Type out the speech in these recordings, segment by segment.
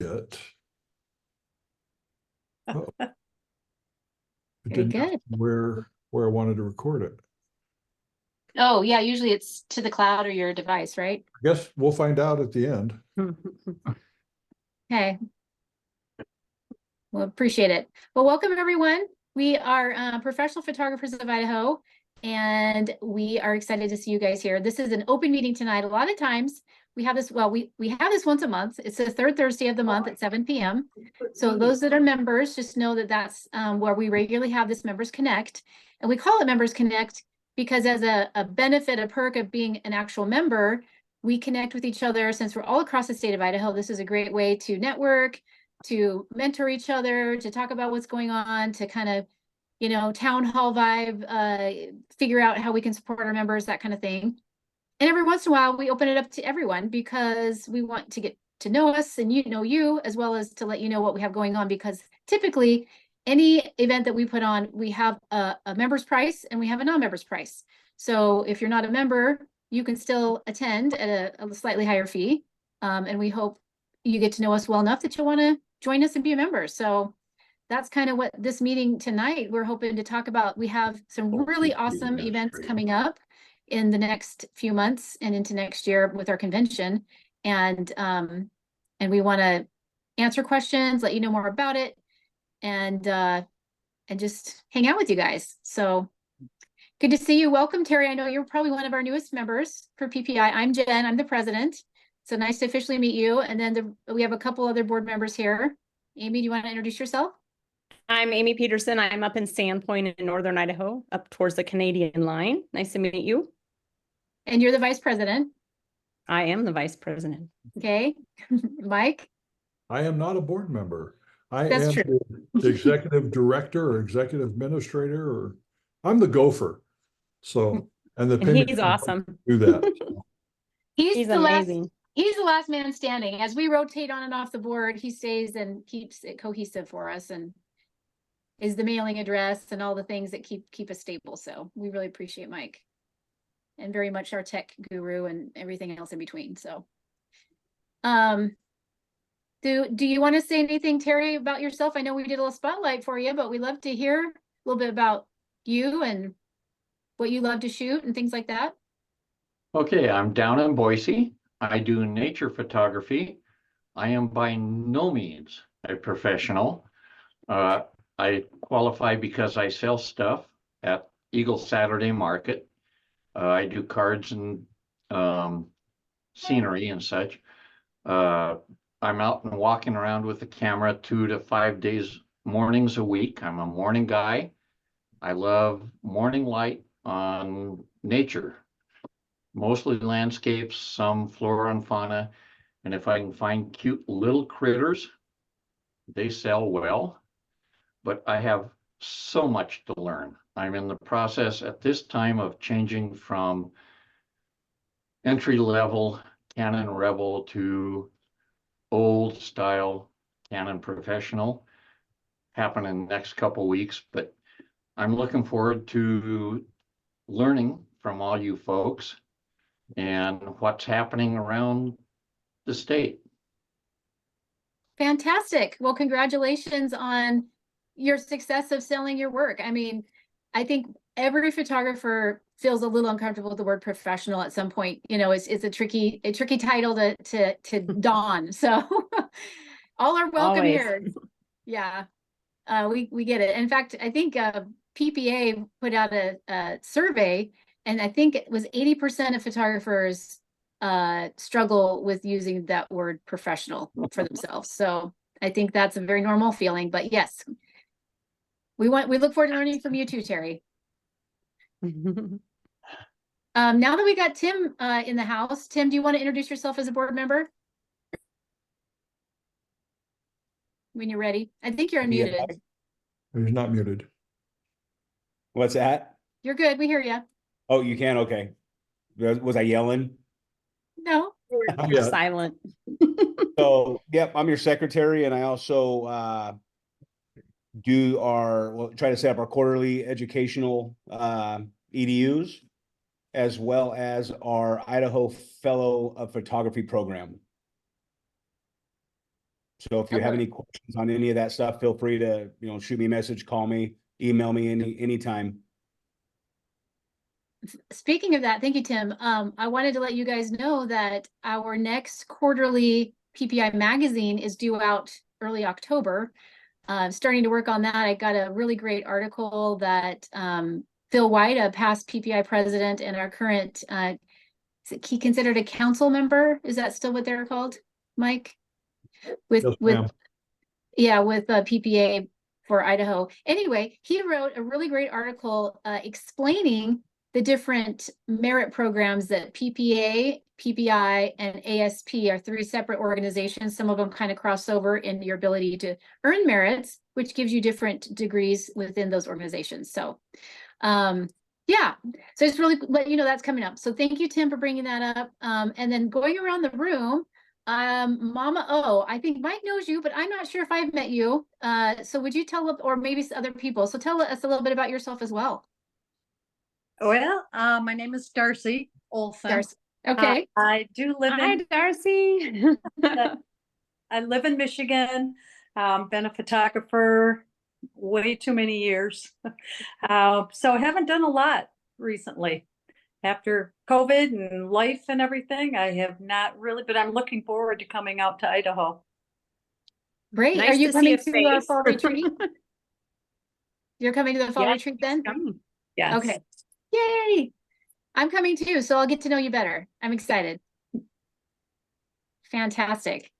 it. Oh, it Very didn't ask good. where I wanted to record it. Oh, yeah, usually it's to the cloud or your device, right? I guess we'll find out at the end. Okay, well, appreciate it. Well, welcome everyone. We are professional photographers of Idaho, and we are excited to see you guys here. This is an open meeting tonight. A lot of times we have this, well, we have this once a month. It's the third Thursday of the month at 7 p.m. So those that are members, just know that that's where we regularly have this Members Connect. And we call it Members Connect because as a benefit, a perk of being an actual member, we connect with each other. Since we're all across the state of Idaho, this is a great way to network, to mentor each other, to talk about what's going on, to kind of, town hall vibe, figure out how we can support our members, that kind of thing. And every once in a while, we open it up to everyone because we want to get to know us and you, as well as to let you know what we have going on, because typically any event that we put on, we have a member's price and we have a non-member's price. So if you're not a member, you can still attend at a slightly higher fee. And we hope you get to know us well enough that you'll want to join us and be a member. So that's kind of what this meeting tonight, we're hoping to talk about. We have some really awesome events coming up in the next few months and into next year with our convention. And we want to answer questions, let you know more about it, and just hang out with you guys. So good to see you. Welcome, Terry. I know you're probably one of our newest members for PPI. I'm Jen, I'm the president. So nice to officially meet you. And then we have a couple other board members here. Amy, do you want to introduce yourself? I'm Amy Peterson. I'm up in Sandpoint in northern Idaho, up towards the Canadian line. Nice to meet you. And you're the vice president. I am the vice president. Okay. Mike? I am not a board member. I That's am true. the executive director or executive administrator, or I'm the gopher. So, and the And he's awesome. do that. He's amazing. He's the last man standing. As we rotate on and off the board, he stays and keeps it cohesive for us and is the mailing address and all the things that keep us stable. So we really appreciate Mike, and very much our tech guru and everything else in between. So do you want to say anything, Terry, about yourself? I know we did a little spotlight for you, but we'd love to hear a little bit about you and what you love to shoot and things like that. Okay, I'm down in Boise. I do nature photography. I am by no means a professional. I qualify because I sell stuff at Eagle Saturday Market. I do cards and scenery and such. I'm out and walking around with the camera 2 to 5 days, mornings a week. I'm a morning guy. I love morning light on nature. Mostly landscapes, some flora and fauna. And if I can find cute little critters, they sell well. But I have so much to learn. I'm in the process at this time of changing from entry-level Canon Rebel to old style Canon Professional. Happen in the next couple weeks, but I'm looking forward to learning from all you folks and what's happening around the state. Fantastic. Well, congratulations on your success of selling your work. I mean, I think every photographer feels a little uncomfortable with the word professional at some point. It's a tricky title to don. So all are welcome Always. here. Yeah. We get it. In fact, I think PPA put out a survey, and I think it was 80% of photographers struggle with using that word professional for themselves. So I think that's a very normal feeling. But yes, we look forward to learning from you too, Terry. Now that we got Tim in the house, Tim, do you want to introduce yourself as a board member? When you're ready. I think you're unmuted. Yeah. He's not muted. What's that? You're good. We hear you. Oh, you can? Okay. Was I yelling? No. Yeah. Silent. So, yep, I'm your secretary, and I also try to set up our quarterly educational EDUs, as well as our Idaho Fellow of Photography program. So if you have Okay. any questions on any of that stuff, feel free to, shoot me a message, call me, email me anytime. Speaking of that, thank you, Tim. I wanted to let you guys know that our next quarterly PPI magazine is due out early October. Starting to work on that. I got a really great article that Phil White, a past PPI president and our current, is he considered a council member? Is that still what they're called, Mike? Yes, ma'am. With PPA for Idaho. Anyway, he wrote a really great article explaining the different merit programs that PPA, PPI, and ASP are three separate organizations. Some of them kind of cross over in your ability to earn merits, which gives you different degrees within those organizations. So, yeah, so just really let you know that's coming up. So thank you, Tim, for bringing that up. And then going around the room, Mama O, I think Mike knows you, but I'm not sure if I've met you. So would you tell, or maybe other people, so tell us a little bit about yourself as well. Well, my name is Darcy Olson. Darcy. Okay. I do live Hi, in Darcy. I live in Michigan. Been a photographer way too many years. So I haven't done a lot recently. After COVID and life and everything, I have not really, but I'm looking forward to coming out to Idaho. Great. Nice Are you to see coming a to our face. fall retreat? You're coming to the fall Yeah, retreat then? Yes. Okay. Yay. I'm coming too, so I'll get to know you better. I'm excited. Fantastic.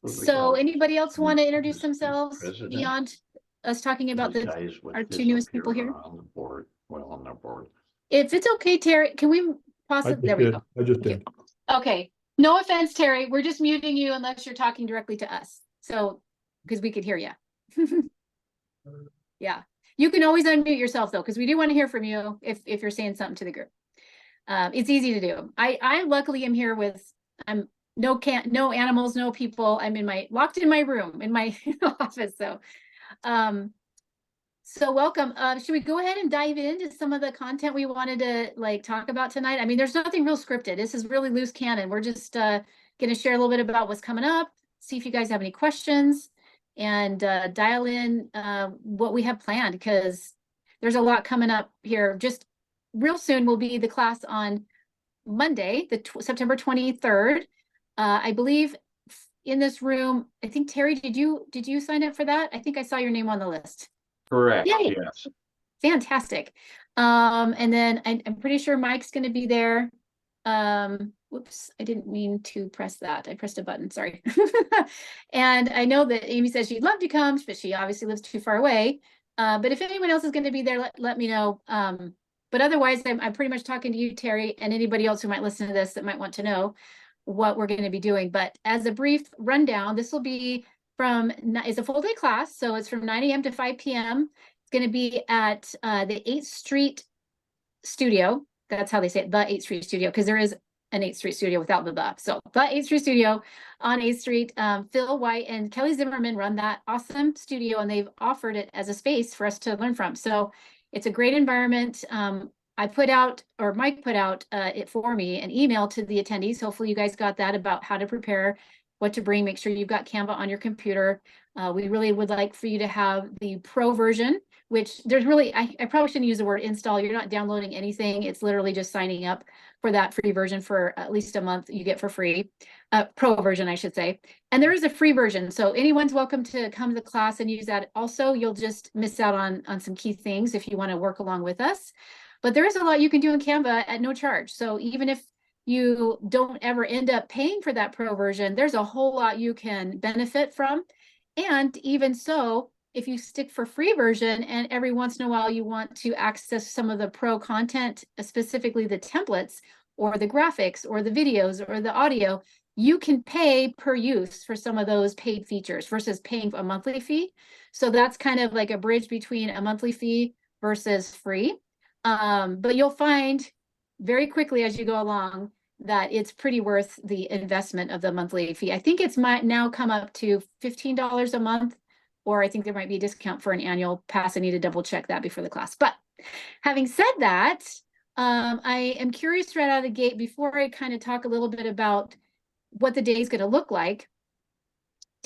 So anybody else want to introduce themselves President. beyond us talking about These the, guys with our this two newest up people here? are on the board, well, on the board. If it's okay, Terry, can we I possibly, just there we did. go. I just Thank did. Okay, no offense, Terry, we're just muting you unless you're talking directly to us. So, because we could hear you. Yeah, you can always unmute yourself though, because we do want to hear from you if you're saying something to the group. It's easy to do. I luckily am here with, I'm no animals, no people. I'm locked in my room, in my office. So, so welcome. Should we go ahead and dive into some of the content we wanted to talk about tonight? I mean, there's nothing real scripted. This is really loose cannon. We're just going to share a little bit about what's coming up, see if you guys have any questions, and dial in what we have planned, because there's a lot coming up here. Just real soon will be the class on Monday, September 23rd. I believe in this room, I think Terry, did you sign up for that? I think I saw your name on the list. Correct, Yay. yes. Fantastic. And then I'm pretty sure Mike's going to be there. Whoops, I didn't mean to press that. I pressed a button, sorry. And I know that Amy says she'd love to come, but she obviously lives too far away. But if anyone else is going to be there, let me know. But otherwise, I'm pretty much talking to you, Terry, and anybody else who might listen to this that might want to know what we're going to be doing. But as a brief rundown, this will be it's a full day class. So it's from 9 a.m. to 5 p.m. It's going to be at the 8th Street studio. That's how they say it, the 8th Street studio, because there is an 8th Street studio without the. So the 8th Street studio on 8th Street. Phil White and Kelly Zimmerman run that awesome studio, and they've offered it as a space for us to learn from. So it's a great environment. Mike put out it for me, an email to the attendees. Hopefully you guys got that about how to prepare, what to bring. Make sure you've got Canva on your computer. We really would like for you to have the pro version, which there's really, I probably shouldn't use the word install. You're not downloading anything. It's literally just signing up for that free version for at least a month you get for free. Pro version, I should say. And there is a free version. So anyone's welcome to come to the class and use that. Also, you'll just miss out on some key things if you want to work along with us. But there is a lot you can do in Canva at no charge. So even if you don't ever end up paying for that pro version, there's a whole lot you can benefit from. And even so, if you stick for free version and every once in a while you want to access some of the pro content, specifically the templates or the graphics or the videos or the audio, you can pay per use for some of those paid features versus paying a monthly fee. So that's kind of like a bridge between a monthly fee versus free. But you'll find very quickly as you go along that it's pretty worth the investment of the monthly fee. I think it's might now come up to $15 a month, or I think there might be a discount for an annual pass. I need to double check that before the class. But having said that, I am curious right out of the gate, before I kind of talk a little bit about what the day is going to look like.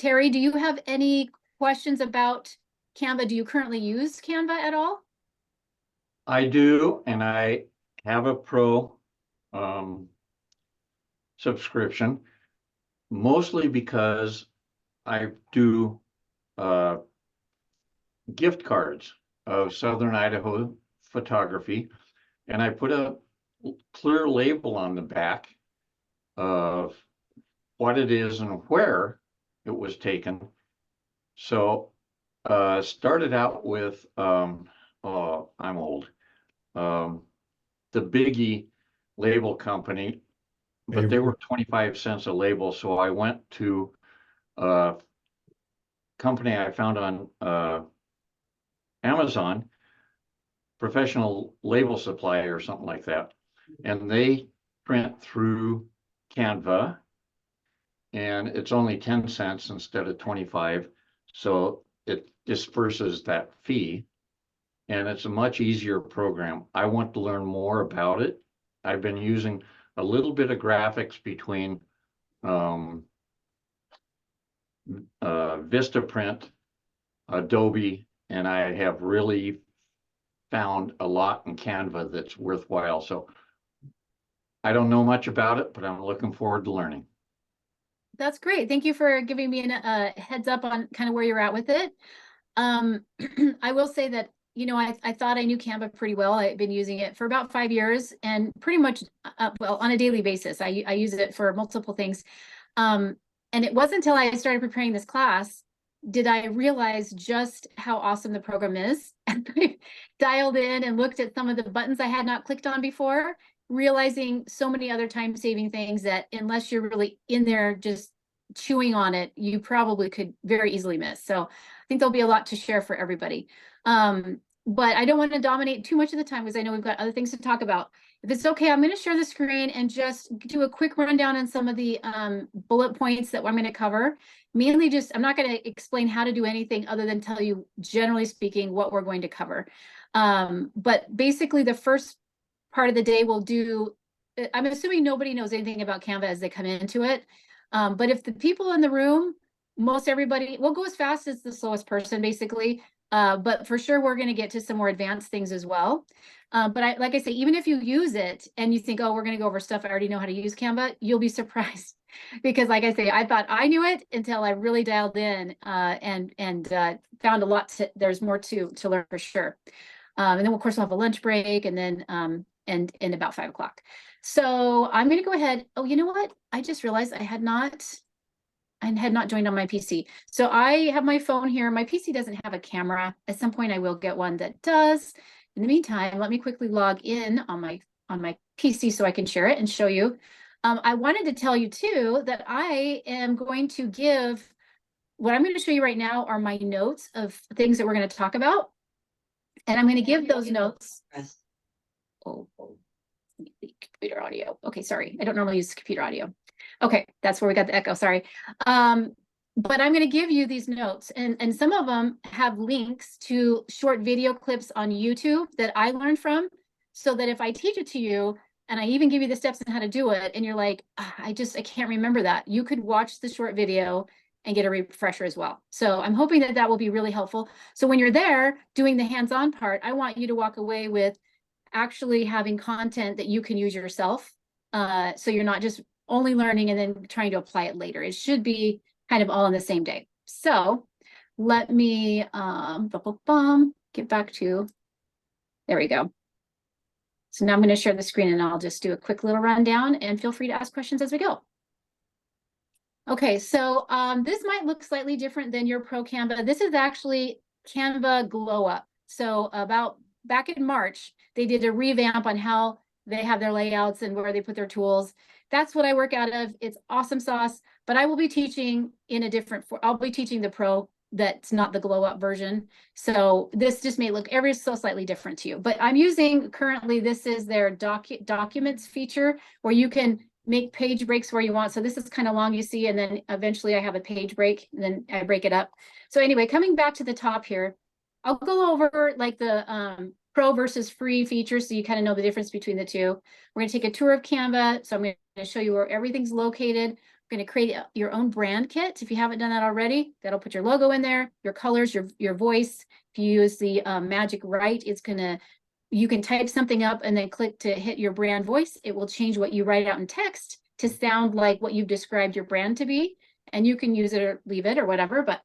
Terry, do you have any questions about Canva? Do you currently use Canva at all? I do, and I have a pro subscription, mostly because I do gift cards of Southern Idaho photography, and I put a clear label on the back of what it is and where it was taken. So started out with oh, I'm old. The Biggie label company, but they were 25 cents a label. So I went to a company I found on Amazon, Professional Label Supply or something like that. And they print through Canva, and it's only 10 cents instead of 25. So it disperses that fee, and it's a much easier program. I want to learn more about it. I've been using a little bit of graphics between Vistaprint, Adobe, and I have really found a lot in Canva that's worthwhile. So I don't know much about it, but I'm looking forward to learning. That's great. Thank you for giving me a heads up on kind of where you're at with it. I will say that, you know, I thought I knew Canva pretty well. I've been using it for about 5 years and pretty much, well, on a daily basis. I use it for multiple things. And it wasn't until I started preparing this class did I realize just how awesome the program is. And I dialed in and looked at some of the buttons I had not clicked on before, realizing so many other time-saving things that unless you're really in there just chewing on it, you probably could very easily miss. So I think there'll be a lot to share for everybody. But I don't want to dominate too much of the time because I know we've got other things to talk about. If it's okay, I'm going to share the screen and just do a quick rundown on some of the bullet points that I'm going to cover. Mainly just, I'm not going to explain how to do anything other than tell you, generally speaking, what we're going to cover. But basically the first part of the day we'll do, I'm assuming nobody knows anything about Canva as they come into it. But if the people in the room, most everybody, we'll go as fast as the slowest person, basically. But for sure, we're going to get to some more advanced things as well. But like I say, even if you use it and you think, oh, we're going to go over stuff I already know how to use Canva, you'll be surprised. Because like I say, I thought I knew it until I really dialed in and found a lot to, there's more to learn for sure. And then of course we'll have a lunch break and then and about 5 o'clock. So I'm going to go ahead. Oh, you know what? I just realized I had not joined on my PC. So I have my phone here. My PC doesn't have a camera. At some point I will get one that does. In the meantime, let me quickly log in on my PC so I can share it and show you. I wanted to tell you too that I am going to give, what I'm going to show you right now are my notes of things that we're going to talk about. And I'm going to give those notes. Oh, computer audio. Okay, sorry. I don't normally use computer audio. Okay, that's where we got the echo, sorry. But I'm going to give you these notes and some of them have links to short video clips on YouTube that I learned from, so that if I teach it to you and I even give you the steps on how to do it and you're like, I can't remember that, you could watch the short video and get a refresher as well. So I'm hoping that that will be really helpful. So when you're there doing the hands-on part, I want you to walk away with actually having content that you can use yourself. So you're not just only learning and then trying to apply it later. It should be kind of all in the same day. So let me get back to, there we go. So now I'm going to share the screen and I'll just do a quick little rundown and feel free to ask questions as we go. Okay, so this might look slightly different than your Pro Canva. This is actually Canva Glow Up. So back in March, they did a revamp on how they have their layouts and where they put their tools. That's what I work out of. It's awesome sauce, but I will be teaching in a different, I'll be teaching the Pro that's not the Glow Up version. So this just may look ever so slightly different to you, but I'm using currently, this is their documents feature where you can make page breaks where you want. So this is kind of long, you see, and then eventually I have a page break and then I break it up. So anyway, coming back to the top here, I'll go over like the Pro versus free features so you kind of know the difference between the two. We're going to take a tour of Canva. So I'm going to show you where everything's located. going to create your own brand kit. If you haven't done that already, that'll put your logo in there, your colors, your voice. If you use the magic write, you can type something up and then click to hit your brand voice. It will change what you write out in text to sound like what you've described your brand to be. And you can use it or leave it or whatever, but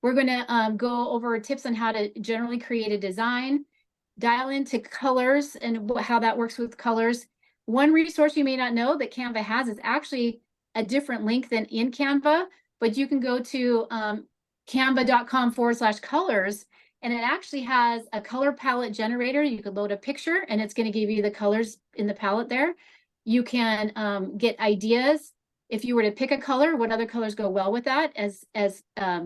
we're going to go over tips on how to generally create a design, dial into colors and how that works with colors. One resource you may not know that Canva has is actually a different link than in Canva, but you can go to canva.com/colors, and it actually has a color palette generator. You could load a picture and it's going to give you the colors in the palette there. You can get ideas. If you were to pick a color, what other colors go well with that as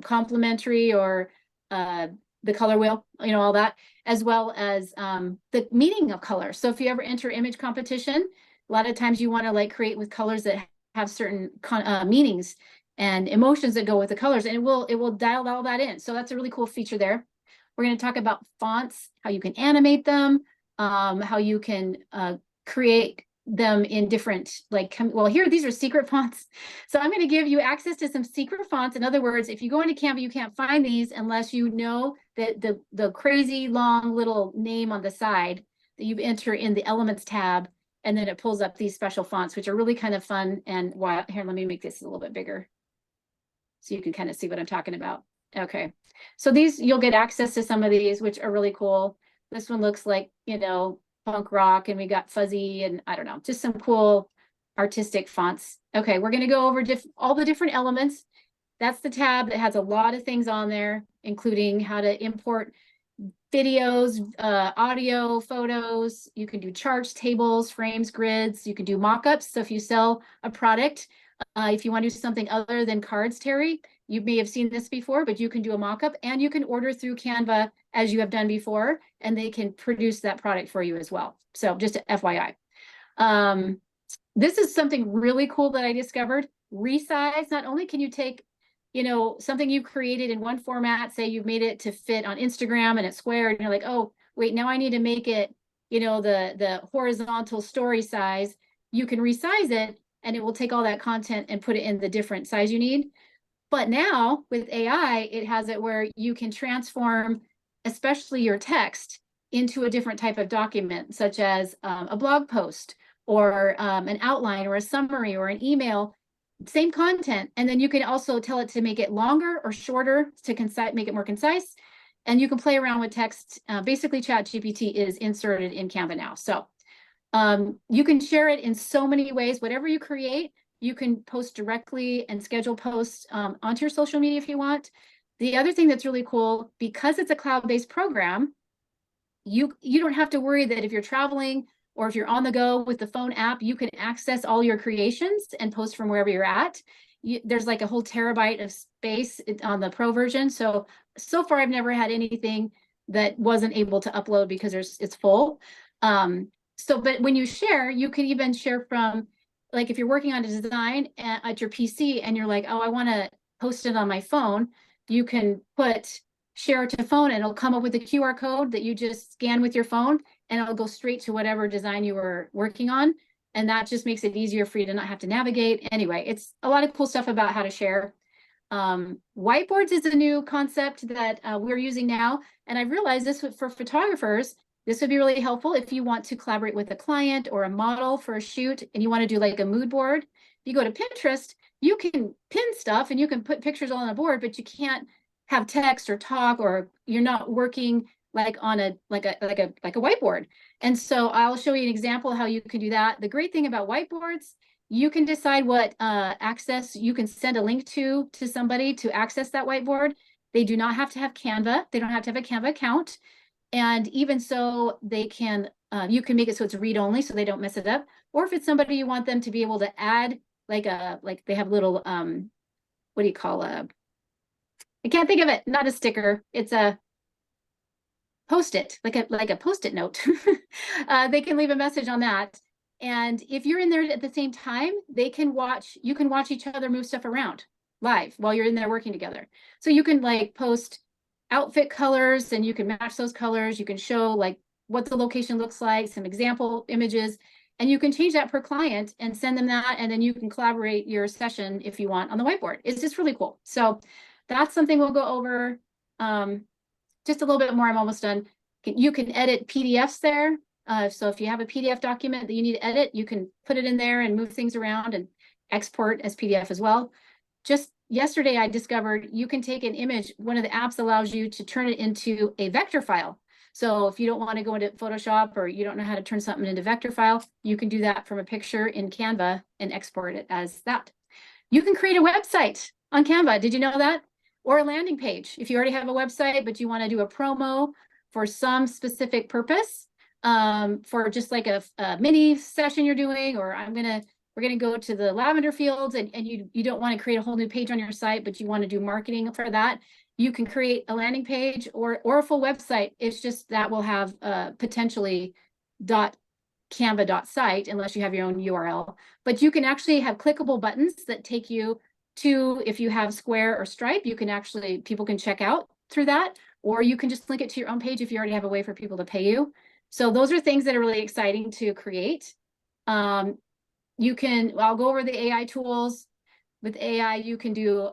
complementary, or the color wheel, all that, as well as the meaning of color. So if you ever enter image competition, a lot of times you want to like create with colors that have certain meanings and emotions that go with the colors, and it will dial all that in. So that's a really cool feature there. We're going to talk about fonts, how you can animate them, how you can create them in different, here, these are secret fonts. So I'm going to give you access to some secret fonts. In other words, if you go into Canva, you can't find these unless you know that the crazy long little name on the side that you enter in the Elements tab, and then it pulls up these special fonts, which are really kind of fun. And here, let me make this a little bit bigger so you can kind of see what I'm talking about. Okay, so you'll get access to some of these, which are really cool. This one looks like, punk rock, and we got fuzzy, and I don't know, just some cool artistic fonts. Okay, we're going to go over all the different elements. That's the tab that has a lot of things on there, including how to import videos, audio, photos. You can do charts, tables, frames, grids. You can do mock-ups. So if you sell a product, if you want to do something other than cards, Terry, you may have seen this before, but you can do a mock-up, and you can order through Canva as you have done before, and they can produce that product for you as well. So just FYI. This is something really cool that I discovered. Resize. Not only can you take, something you've created in one format, say you've made it to fit on Instagram and it's square, and you're like, oh, wait, now I need to make it, the horizontal story size. You can resize it, and it will take all that content and put it in the different size you need. But now with AI, it has it where you can transform, especially your text, into a different type of document, such as a blog post, or an outline, or a summary, or an email, same content. And then you can also tell it to make it longer or shorter to make it more concise. And you can play around with text. Basically, ChatGPT is inserted in Canva now. So you can share it in so many ways. Whatever you create, you can post directly and schedule posts onto your social media if you want. The other thing that's really cool, because it's a cloud-based program, you don't have to worry that if you're traveling or if you're on the go with the phone app, you can access all your creations and post from wherever you're at. There's like a whole terabyte of space on the pro version. So far, I've never had anything that wasn't able to upload because it's full. But when you share, you can even share from, like, if you're working on a design at your PC and you're like, oh, I want to post it on my phone, you can put share to phone, and it'll come up with a QR code that you just scan with your phone, and it'll go straight to whatever design you were working on. And that just makes it easier for you to not have to navigate. Anyway, it's a lot of cool stuff about how to share. Whiteboards is a new concept that we're using now. And I realized this for photographers, this would be really helpful if you want to collaborate with a client or a model for a shoot, and you want to do like a mood board. If you go to Pinterest, you can pin stuff and you can put pictures all on a board, but you can't have text or talk, or you're not working like on a whiteboard. And so I'll show you an example of how you can do that. The great thing about whiteboards, you can decide what access you can send a link to somebody to access that whiteboard. They do not have to have Canva. They don't have to have a Canva account. And even so, they can, you can make it so it's read only, so they don't mess it up. Or if it's somebody you want them to be able to add, like they have little, what do you call I can't think of it. Not a sticker. It's a Post-it, like a Post-it note. They can leave a message on that. And if you're in there at the same time, you can watch each other move stuff around live while you're in there working together. So you can like post outfit colors, and you can match those colors. You can show like what the location looks like, some example images. And you can change that per client and send them that, and then you can collaborate your session if you want on the whiteboard. It's just really cool. So that's something we'll go over. Just a little bit more, I'm almost done. You can edit PDFs there. So if you have a PDF document that you need to edit, you can put it in there and move things around and export as PDF as well. Just yesterday, I discovered you can take an image. One of the apps allows you to turn it into a vector file. So if you don't want to go into Photoshop or you don't know how to turn something into vector file, you can do that from a picture in Canva and export it as that. You can create a website on Canva. Did you know that? Or a landing page. If you already have a website, but you want to do a promo for some specific purpose, for just like a mini session you're doing, or we're gonna go to the lavender fields, and you don't want to create a whole new page on your site, but you want to do marketing for that, you can create a landing page or a full website. It's just that will have potentially .canva.site unless you have your own URL. But you can actually have clickable buttons that take you to, if you have Square or Stripe, you can actually, people can check out through that, or you can just link it to your own page if you already have a way for people to pay you. So those are things that are really exciting to create. I'll go over the AI tools. With AI, you can do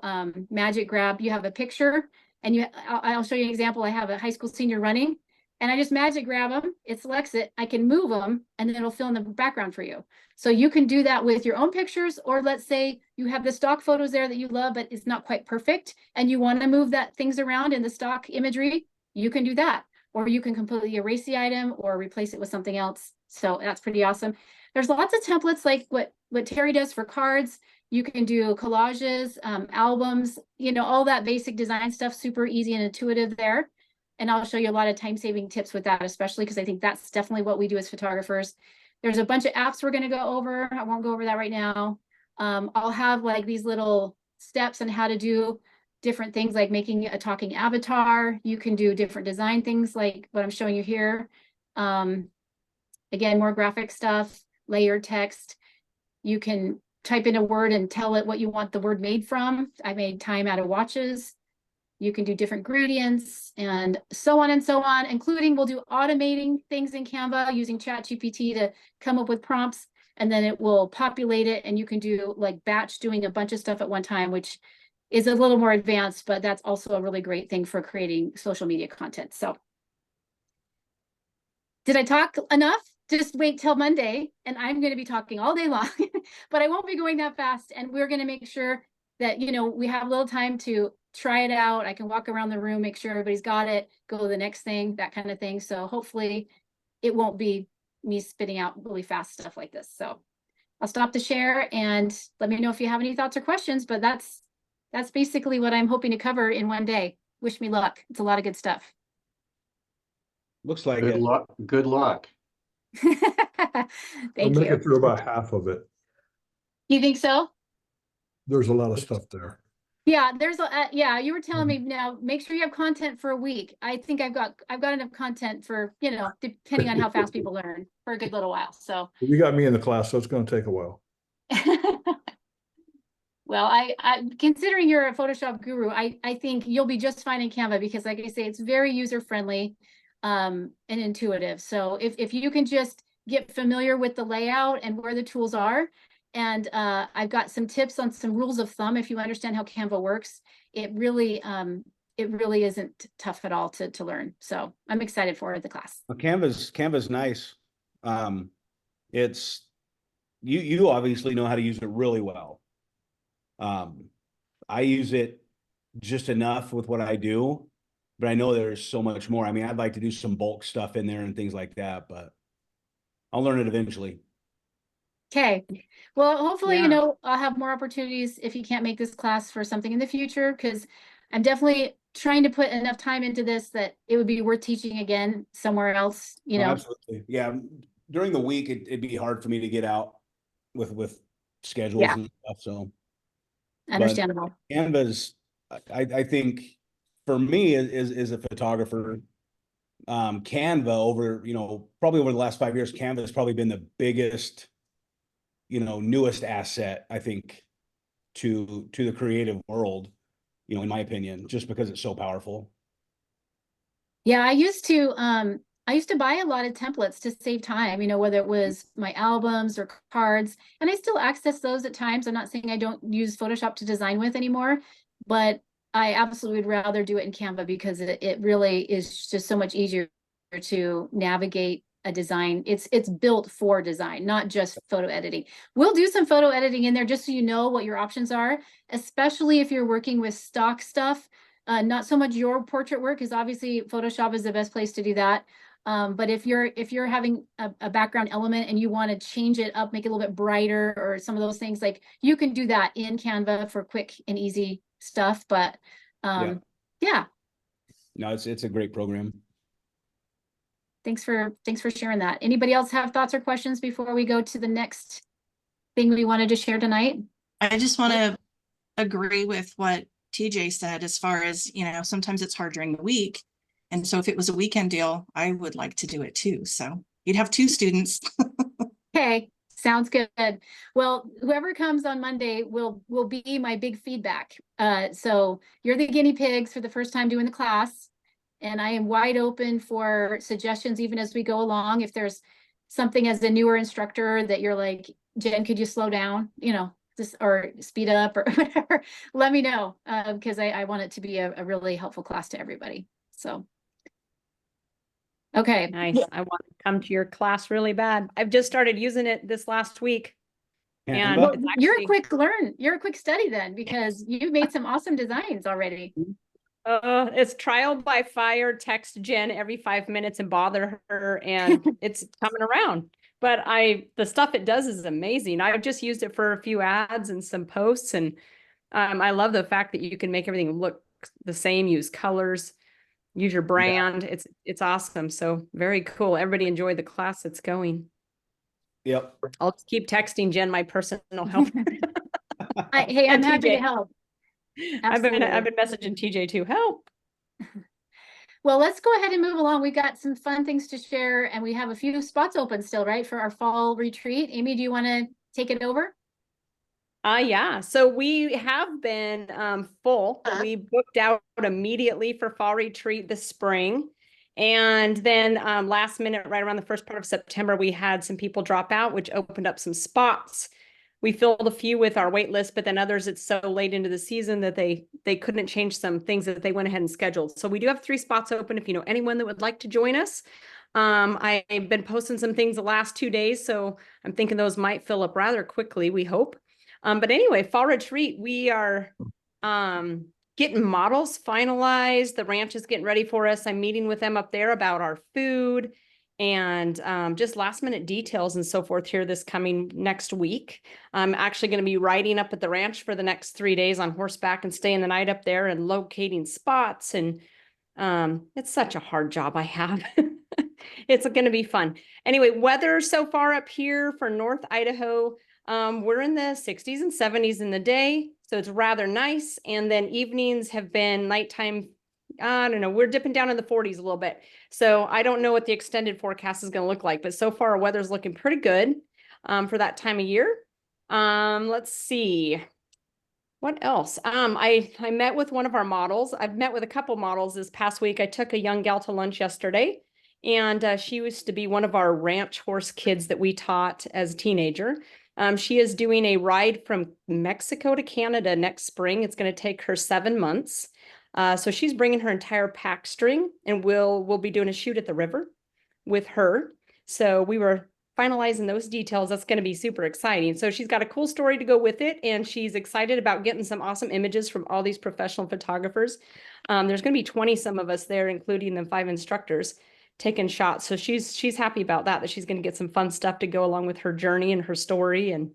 magic grab. You have a picture, and I'll show you an example. I have a high school senior running, and I just magic grab them. It selects it. I can move them, and then it'll fill in the background for you. So you can do that with your own pictures, or let's say you have the stock photos there that you love, but it's not quite perfect, and you want to move things around in the stock imagery, you can do that. Or you can completely erase the item or replace it with something else. So that's pretty awesome. There's lots of templates like what Terry does for cards. You can do collages, albums, all that basic design stuff, super easy and intuitive there. And I'll show you a lot of time-saving tips with that, especially because I think that's definitely what we do as photographers. There's a bunch of apps we're going to go over. I won't go over that right now. I'll have like these little steps on how to do different things, like making a talking avatar. You can do different design things like what I'm showing you here. Again, more graphic stuff, layered text. You can type in a word and tell it what you want the word made from. I made time out of watches. You can do different gradients and so on, including we'll do automating things in Canva using ChatGPT to come up with prompts, and then it will populate it, and you can do like batch doing a bunch of stuff at one time, which is a little more advanced, but that's also a really great thing for creating social media content. So did I talk enough? Just wait till Monday, and I'm going to be talking all day long, but I won't be going that fast. And we're going to make sure that, we have a little time to try it out. I can walk around the room, make sure everybody's got it, go to the next thing, that kind of thing. So hopefully it won't be me spitting out really fast stuff like this. So I'll stop the share and let me know if you have any thoughts or questions, but that's basically what I'm hoping to cover in one day. Wish me luck. It's a lot of good stuff. Looks like Good it. luck. Good luck. I'll Thank make you. it through about half of it. You think so? There's a lot of stuff there. Yeah, there's yeah, you were telling me now, make sure you have content for a week. I think I've got enough content for, depending on how fast people learn, for a good little while. So You got me in the class, so it's going to take a while. well, I considering you're a Photoshop guru, I think you'll be just fine in Canva because, like I say, it's very user friendly and intuitive. So if you can just get familiar with the layout and where the tools are, and I've got some tips on some rules of thumb. If you understand how Canva works, it really isn't tough at all to learn. So I'm excited for the class. Well, Canva's nice. It's you obviously know how to use it really well. I use it just enough with what I do, but I know there's so much more. I mean, I'd like to do some bulk stuff in there and things like that, but I'll learn it eventually. Okay. Well, hopefully, Yeah. I'll have more opportunities if you can't make this class for something in the future, because I'm definitely trying to put enough time into this that it would be worth teaching again somewhere else, Oh, absolutely. Yeah. During the week, it'd be hard for me to get out with schedules Yeah. and stuff. So Understandable. Canva's, I think for me is a photographer, Canva over, probably over the last 5 years, Canva has probably been the biggest, newest asset, I think, to the creative world, in my opinion, just because it's so powerful. Yeah, I used to I used to buy a lot of templates to save time, whether it was my albums or cards, and I still access those at times. I'm not saying I don't use Photoshop to design with anymore, but I absolutely would rather do it in Canva because it really is just so much easier to navigate a design. It's built for design, not just photo editing. We'll do some photo editing in there just so you know what your options are, especially if you're working with stock stuff. Not so much your portrait work, because obviously Photoshop is the best place to do that. But if you're having a background element and you want to change it up, make it a little bit brighter or some of those things, like you can do that in Canva for quick and easy stuff. But yeah, No, it's a great program. thanks for sharing that. Anybody else have thoughts or questions before we go to the next thing we wanted to share tonight? I just want to agree with what TJ said as far as, sometimes it's hard during the week. And so if it was a weekend deal, I would like to do it too. So you'd have 2 students. Okay, sounds good. Well, whoever comes on Monday will be my big feedback. So you're the guinea pigs for the first time doing the class, and I am wide open for suggestions even as we go along. If there's something as a newer instructor that you're like, Jen, could you slow down? Just or speed up or whatever, let me know, because I want it to be a really helpful class to everybody. So. Okay. Nice. I want to come to your class really bad. I've just started using it this last week. And Canva? it's You're a actually, quick learn. You're a quick study then, because you've made some awesome designs already. it's trial by fire, text Jen every 5 minutes and bother her, and it's coming around. But the stuff it does is amazing. I've just used it for a few ads and some posts, and I love the fact that you can make everything look the same, use colors, use your brand. It's awesome. So very cool. Everybody enjoy the class that's going. Yep. I'll just keep texting Jen, my personal help. Hey, I'm And happy to TJ. help. I've been Absolutely. messaging TJ too. Help. Well, let's go ahead and move along. We've got some fun things to share, and we have a few spots open still, right, for our fall retreat. Amy, do you want to take it over? Yeah. So we have been full. We booked out immediately for fall retreat this spring. And then last minute, right around the first part of September, we had some people drop out, which opened up some spots. We filled a few with our wait list, but then others, it's so late into the season that they couldn't change some things that they went ahead and scheduled. So we do have 3 spots open if you know anyone that would like to join us. I've been posting some things the last 2 days, so I'm thinking those might fill up rather quickly, we hope. But anyway, fall retreat, we are getting models finalized. The ranch is getting ready for us. I'm meeting with them up there about our food and just last minute details and so forth here this coming next week. I'm actually going to be riding up at the ranch for the next 3 days on horseback and staying the night up there and locating spots. And it's such a hard job I have. It's going to be fun. Anyway, weather so far up here for North Idaho, we're in the 60s and 70s in the day, so it's rather nice. And then evenings have been nighttime. I don't know, we're dipping down in the 40s a little bit. So I don't know what the extended forecast is going to look like, but so far our weather's looking pretty good for that time of year. Let's see. What else? I met with one of our models. I've met with a couple models this past week. I took a young gal to lunch yesterday, and she used to be one of our ranch horse kids that we taught as a teenager. She is doing a ride from Mexico to Canada next spring. It's going to take her 7 months. So she's bringing her entire pack string, and we'll be doing a shoot at the river with her. So we were finalizing those details. That's going to be super exciting. So she's got a cool story to go with it, and she's excited about getting some awesome images from all these professional photographers. There's going to be 20 some of us there, including the 5 instructors taking shots. So she's happy about that she's going to get some fun stuff to go along with her journey and her story and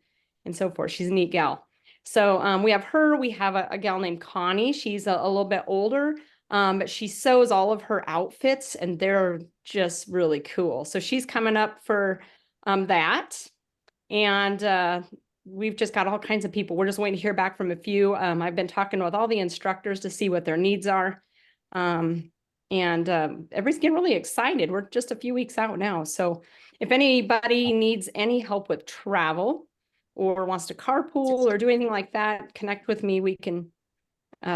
so forth. She's a neat gal. So we have her. We have a gal named Connie. She's a little bit older, but she sews all of her outfits, and they're just really cool. So she's coming up for that. And we've just got all kinds of people. We're just waiting to hear back from a few. I've been talking with all the instructors to see what their needs are. Everybody's getting really excited. We're just a few weeks out now. So if anybody needs any help with travel or wants to carpool or do anything like that, connect with me. We can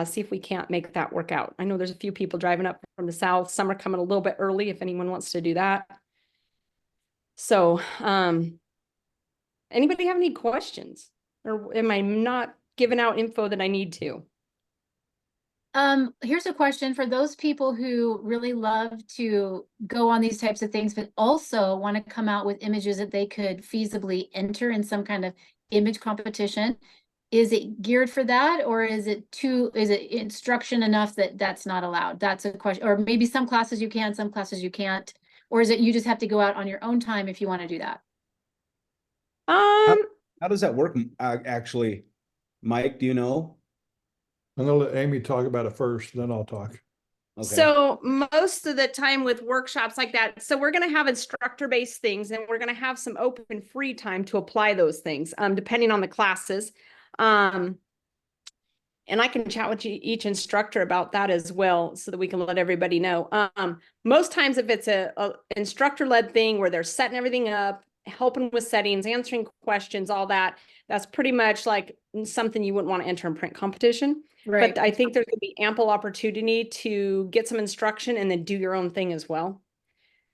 see if we can't make that work out. I know there's a few people driving up from the south. Some are coming a little bit early if anyone wants to do that. So, anybody have any questions? Or am I not giving out info that I need to? Here's a question for those people who really love to go on these types of things, but also want to come out with images that they could feasibly enter in some kind of image competition. Is it geared for that, or is it instruction enough that that's not allowed? That's a question. Or maybe some classes you can, some classes you can't. Or is it you just have to go out on your own time if you want to do that? How does that work, actually? Mike, do you know? I'm gonna let Amy talk about it first, then I'll talk. Okay. So most of the time with workshops like that, so we're going to have instructor-based things, and we're going to have some open free time to apply those things, depending on the classes. And I can chat with each instructor about that as well, so that we can let everybody know. Most times if it's a instructor-led thing where they're setting everything up, helping with settings, answering questions, all that, that's pretty much like something you wouldn't want to enter in print competition. Right. But I think there's going to be ample opportunity to get some instruction and then do your own thing as well.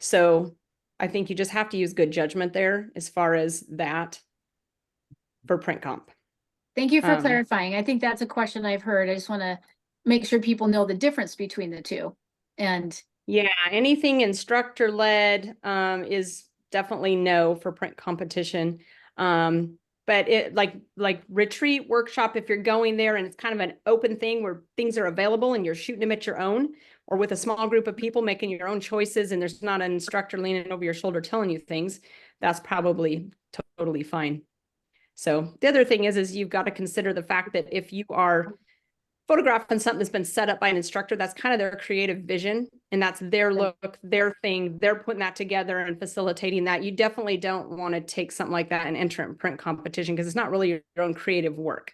So I think you just have to use good judgment there as far as that for print comp. Thank you for clarifying. I think that's a question I've heard. I just want to make sure people know the difference between the two. And yeah, anything instructor led is definitely no for print competition. But it like retreat workshop, if you're going there and it's kind of an open thing where things are available and you're shooting them at your own, or with a small group of people making your own choices and there's not an instructor leaning over your shoulder telling you things, that's probably totally fine. So the other thing is you've got to consider the fact that if you are photographing something that's been set up by an instructor, that's kind of their creative vision, and that's their look, their thing, they're putting that together and facilitating that. You definitely don't want to take something like that and enter it in print competition, because it's not really your own creative work.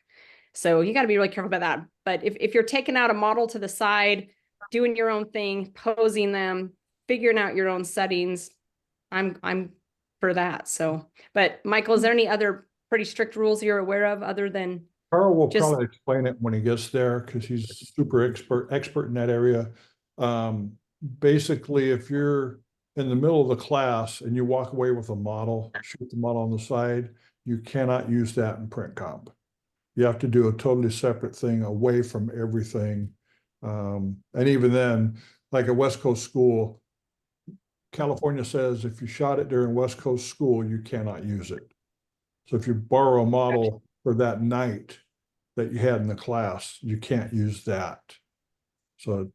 So you got to be really careful about that. But if you're taking out a model to the side, doing your own thing, posing them, figuring out your own settings, I'm for that. So, but Michael, is there any other pretty strict rules you're aware of other than Carl will just probably explain it when he gets there, because he's super expert in that area. Basically, if you're in the middle of the class and you walk away with a model, shoot the model on the side, you cannot use that in print comp. You have to do a totally separate thing away from everything. And even then, like a West Coast school, California says if you shot it during West Coast school, you cannot use it. So if you borrow a model for that night that you had in the class, you can't use that. So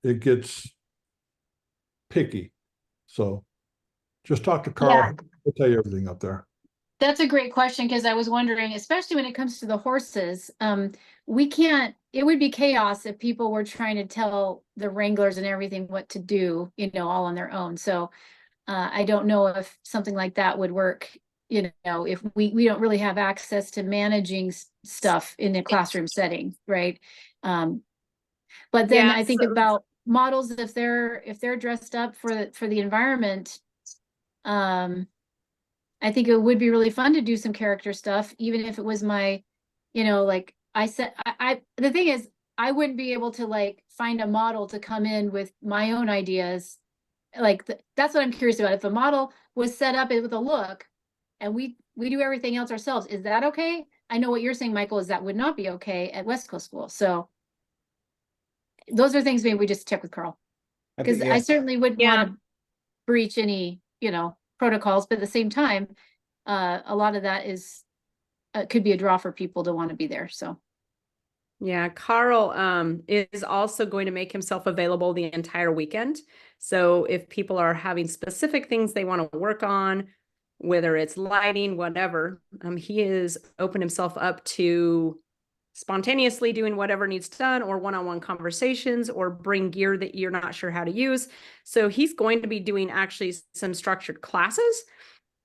it gets picky. So just talk to Carl. Yeah. He'll tell you everything up there. that's a great question, because I was wondering, especially when it comes to the horses, we can't, it would be chaos if people were trying to tell the wranglers and everything what to do, all on their own. So I don't know if something like that would work, if we don't really have access to managing stuff in a classroom setting, right? But then Yeah, I think so- about models, if they're dressed up for the environment, I think it would be really fun to do some character stuff, even if it was my, like I said, the thing is, I wouldn't be able to like find a model to come in with my own ideas. Like that's what I'm curious about. If a model was set up with a look and we do everything else ourselves, is that okay? I know what you're saying, Michael, is that would not be okay at West Coast School. So those are things maybe we just check with Carl. Because I certainly wouldn't want to breach any, protocols, but at the same time, a lot of that is could be a draw for people to want to be there. So yeah, Carl is also going to make himself available the entire weekend. So if people are having specific things they want to work on, whether it's lighting, whatever, he is open himself up to spontaneously doing whatever needs done, or one-on-one conversations, or bring gear that you're not sure how to use. So he's going to be doing actually some structured classes.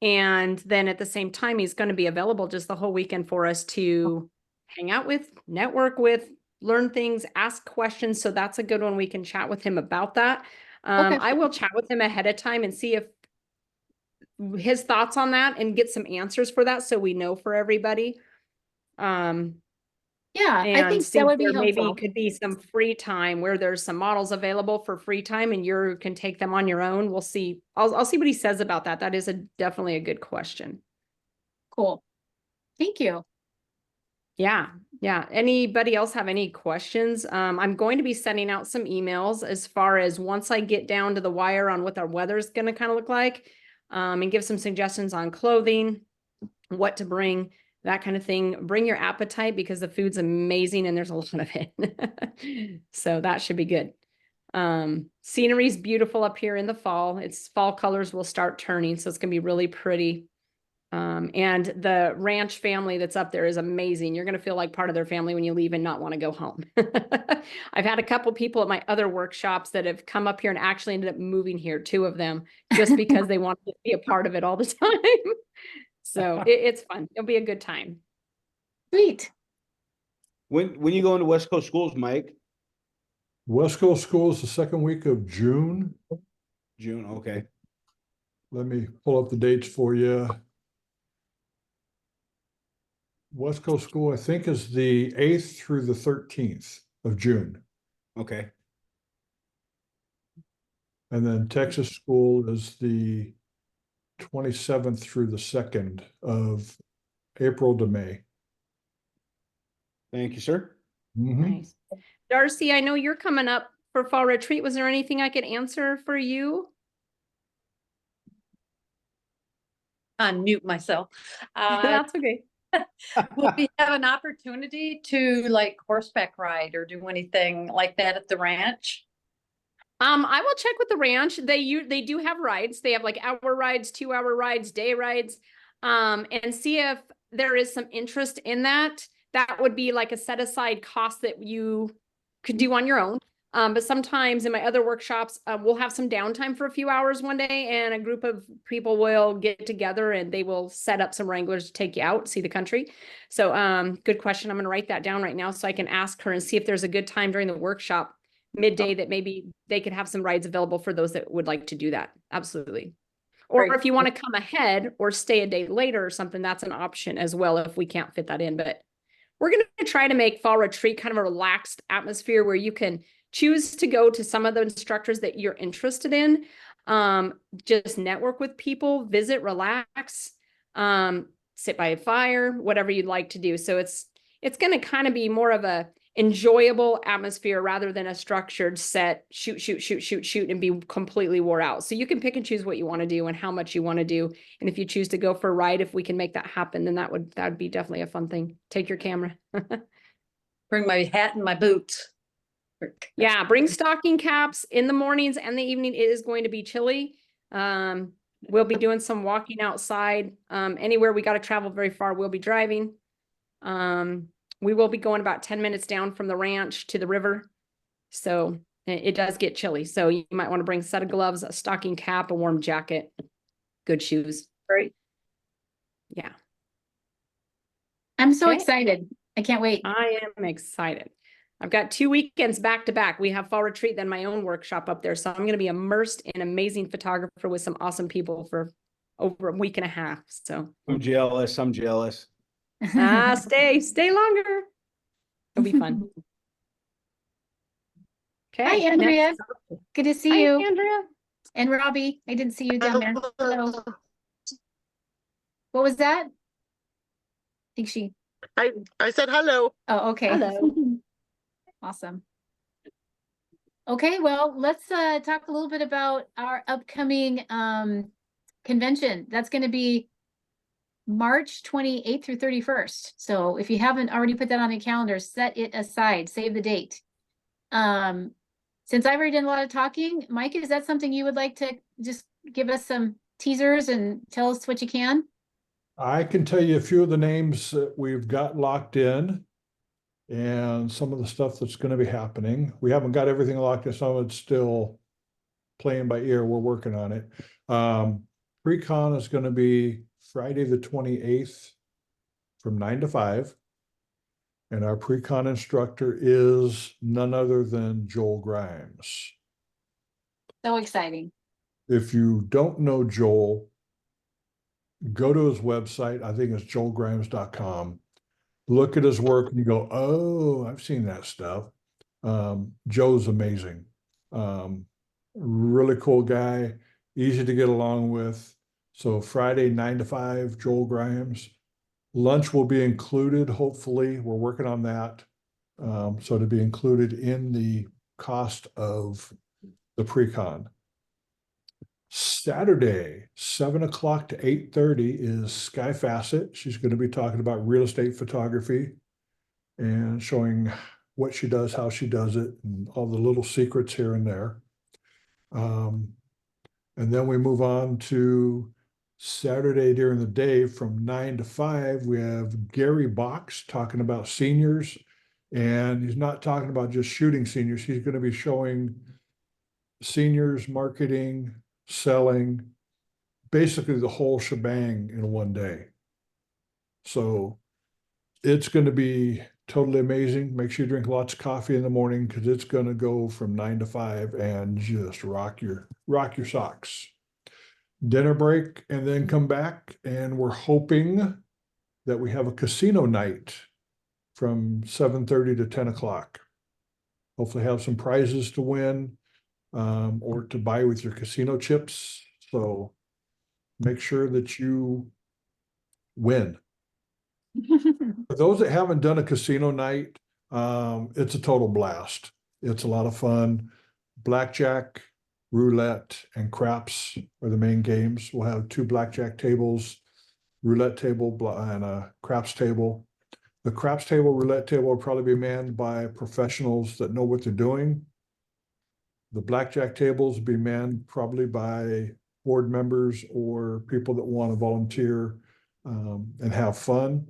And then at the same time, he's going to be available just the whole weekend for us to hang out with, network with, learn things, ask questions. So that's a good one. We can chat with him about that. Okay. I will chat with him ahead of time and see if his thoughts on that and get some answers for that, so we know for everybody. Yeah, I And think see that if would be there maybe helpful. could be some free time where there's some models available for free time and you can take them on your own. We'll see. I'll see what he says about that. That is definitely a good question. Cool. Thank you. Yeah, yeah. Anybody else have any questions? I'm going to be sending out some emails as far as once I get down to the wire on what our weather is going to kind of look like, and give some suggestions on clothing, what to bring, that kind of thing. Bring your appetite because the food's amazing and there's a lot of it. So that should be good. Scenery's beautiful up here in the fall. It's fall colors will start turning, so it's gonna be really pretty. And the ranch family that's up there is amazing. You're going to feel like part of their family when you leave and not want to go home. I've had a couple people at my other workshops that have come up here and actually ended up moving here, 2 of them, just because they wanted to be a part of it all the time. So it's fun. It'll be a good time. Sweet. When you go into West Coast schools, Mike? West Coast schools the second week of June. June, okay. Let me pull up the dates for you. West Coast School, I think, is the 8th through the 13th of June. Okay. And then Texas School is the 27th through the 2nd of April to May. Thank you, sir. Mhm. Nice. Darcy, I know you're coming up for fall retreat. Was there anything I could answer for you? Unmute myself. That's okay. Will we have an opportunity to like horseback ride or do anything like that at the ranch? I will check with the ranch. They do have rides. They have like hour rides, 2-hour rides, day rides, and see if there is some interest in that. That would be like a set aside cost that you could do on your own. But sometimes in my other workshops, we'll have some downtime for a few hours one day, and a group of people will get together and they will set up some wranglers to take you out, see the country. So, good question. I'm going to write that down right now so I can ask her and see if there's a good time during the workshop midday that maybe they could have some rides available for those that would like to do that. Absolutely. Or Great. if you want to come ahead or stay a day later or something, that's an option as well if we can't fit that in. But we're going to try to make fall retreat kind of a relaxed atmosphere where you can choose to go to some of the instructors that you're interested in. Just network with people, visit, relax, sit by a fire, whatever you'd like to do. So it's going to kind of be more of a enjoyable atmosphere rather than a structured set, shoot, and be completely wore out. So you can pick and choose what you want to do and how much you want to do. And if you choose to go for a ride, if we can make that happen, then that would be definitely a fun thing. Take your camera. Bring my hat and my boots. Yeah, bring stocking caps in the mornings and the evening. It is going to be chilly. We'll be doing some walking outside. Anywhere we got to travel very far, we'll be driving. We will be going about 10 minutes down from the ranch to the river. So it does get chilly. So you might want to bring a set of gloves, a stocking cap, a warm jacket, good shoes. Great. Yeah. I'm so Okay. excited. I can't wait. I am excited. I've got 2 weekends back to back. We have fall retreat, then my own workshop up there. So I'm going to be immersed in amazing photographer with some awesome people for over a week and a half. So I'm jealous. I'm jealous. stay longer. It'll be fun. Okay. Hi, Andrea. next up. Good to see Hi, you. Andrea. And Robbie, I didn't see you down there. Hello. What was that? I think she, I said hello. oh, okay. Hello. Awesome. Okay, well, let's talk a little bit about our upcoming convention. That's going to be March 28th through 31st. So if you haven't already put that on your calendar, set it aside, save the date. Since I've already done a lot of talking, Mike, is that something you would like to just give us some teasers and tell us what you can? I can tell you a few of the names that we've got locked in and some of the stuff that's going to be happening. We haven't got everything locked in. Some of it's still playing by ear. We're working on it. Pre-con is going to be Friday the 28th from 9 to 5. And our pre-con instructor is none other than Joel Grimes. So exciting. If you don't know Joel, go to his website. I think it's joelgrimes.com. look at his work and you go, oh, I've seen that stuff. Joe's amazing. Really cool guy, easy to get along with. So Friday, 9 to 5, Joel Grimes. Lunch will be included, hopefully. We're working on that. So to be included in the cost of the pre-con. Saturday, 7 o'clock to 8:30 is Sky Fassett. She's going to be talking about real estate photography and showing what she does, how she does it, and all the little secrets here and there. And then we move on to Saturday during the day from 9 to 5. We have Gary Box talking about seniors. And he's not talking about just shooting seniors. He's going to be showing seniors, marketing, selling, basically the whole shebang in one day. So it's going to be totally amazing. Make sure you drink lots of coffee in the morning because it's going to go from 9 to 5 and just rock your socks. Dinner break and then come back, and we're hoping that we have a casino night from 7:30 to 10 o'clock. Hopefully have some prizes to win or to buy with your casino chips. So make sure that you win. For those that haven't done a casino night, it's a total blast. It's a lot of fun. Blackjack, roulette, and craps are the main games. We'll have 2 blackjack tables, roulette table, and a craps table. The craps table, roulette table will probably be manned by professionals that know what they're doing. The blackjack tables will be manned probably by board members or people that want to volunteer and have fun.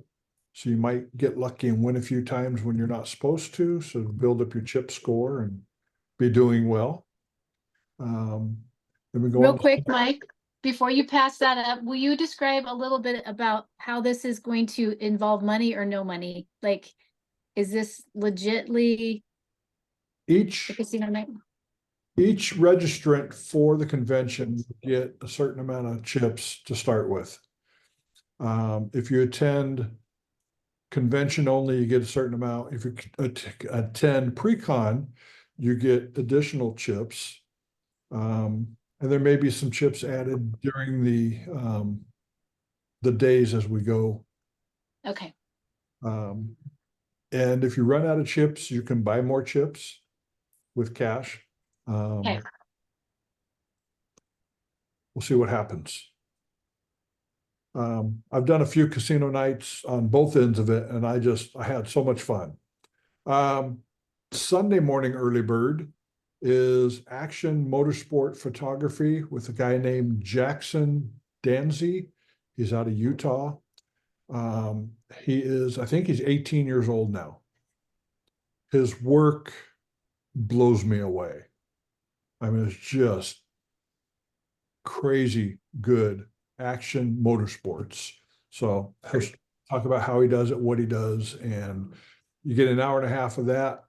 So you might get lucky and win a few times when you're not supposed to. So build up your chip score and be doing well. Then we go Real on. quick, Mike, before you pass that up, will you describe a little bit about how this is going to involve money or no money? Like, is this legitly a Each casino night? registrant for the convention will get a certain amount of chips to start with. If you attend convention only, you get a certain amount. If you attend pre-con, you get additional chips. And there may be some chips added during the days as we go. Okay. And if you run out of chips, you can buy more chips with cash. Okay. We'll see what happens. I've done a few casino nights on both ends of it, and I had so much fun. Sunday morning early bird is action motorsport photography with a guy named Jackson Danzy. He's out of Utah. I think he's 18 years old now. His work blows me away. I mean, it's just crazy good action motorsports. So he'll talk about how he does it, what he does, and you get an hour and a half of that.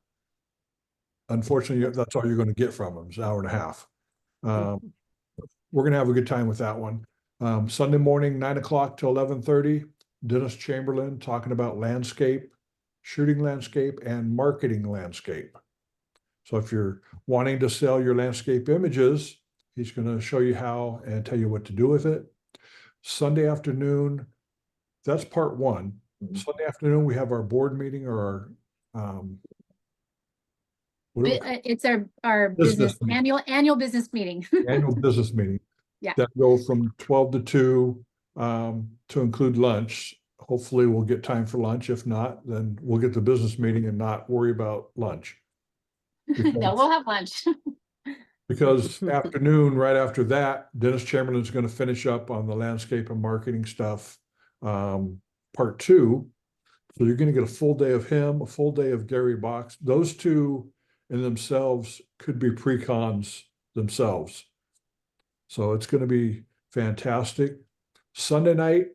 Unfortunately, that's all you're going to get from him is an hour and a half. We're going to have a good time with that one. Sunday morning, 9 o'clock to 11:30, Dennis Chamberlain talking about landscape, shooting landscape, and marketing landscape. So if you're wanting to sell your landscape images, he's going to show you how and tell you what to do with it. Sunday afternoon, that's part one. Sunday afternoon, we have our board meeting or our It's our business annual business meeting. annual business meeting. Yeah. That go from 12 to 2 to include lunch. Hopefully we'll get time for lunch. If not, then we'll get the business meeting and not worry about lunch. No, we'll have lunch. Because afternoon, right after that, Dennis Chamberlain is going to finish up on the landscape and marketing stuff, part 2. So you're going to get a full day of him, a full day of Gary Box. Those two in themselves could be pre-cons themselves. So it's going to be fantastic. Sunday night,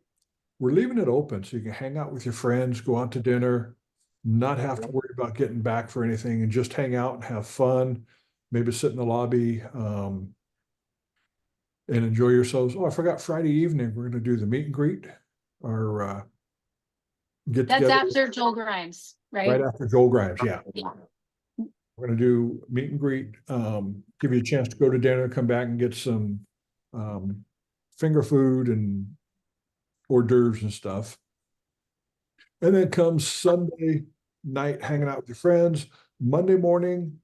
we're leaving it open so you can hang out with your friends, go out to dinner, not have to worry about getting back for anything, and just hang out and have fun. Maybe sit in the lobby and enjoy yourselves. Oh, I forgot Friday evening, we're going to do the meet and greet. Our get That's together after Joel Grimes, right right? after Joel Grimes, yeah. Yeah. We're gonna do meet and greet, give you a chance to go to dinner, come back and get some finger food and hors d'oeuvres and stuff. And then comes Sunday night hanging out with your friends. Monday morning,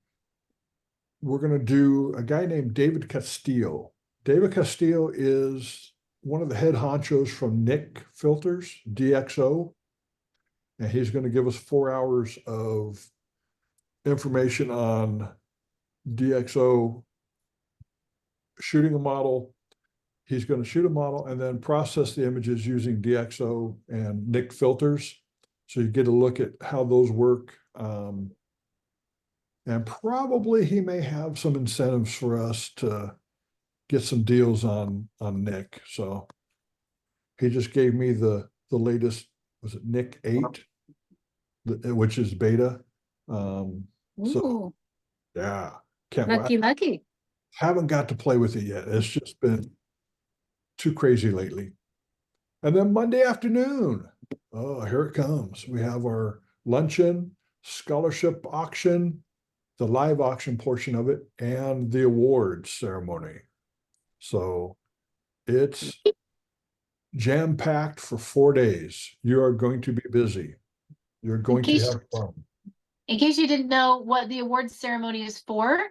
we're gonna do a guy named David Castillo. David Castillo is one of the head honchos from Nick Filters, DXO. And he's gonna give us 4 hours of information on DXO shooting a model. He's going to shoot a model and then process the images using DXO and Nick filters. So you get a look at how those work. And probably he may have some incentives for us to get some deals on Nick. So he just gave me the latest, was it Nick 8, which is beta. So Ooh, yeah, can't wait. lucky. Haven't got to play with it yet. It's just been too crazy lately. And then Monday afternoon, oh, here it comes. We have our luncheon, scholarship auction, the live auction portion of it, and the awards ceremony. So it's jam-packed for 4 days. You are going to be busy. You're going to have fun. In case you didn't know what the awards ceremony is for,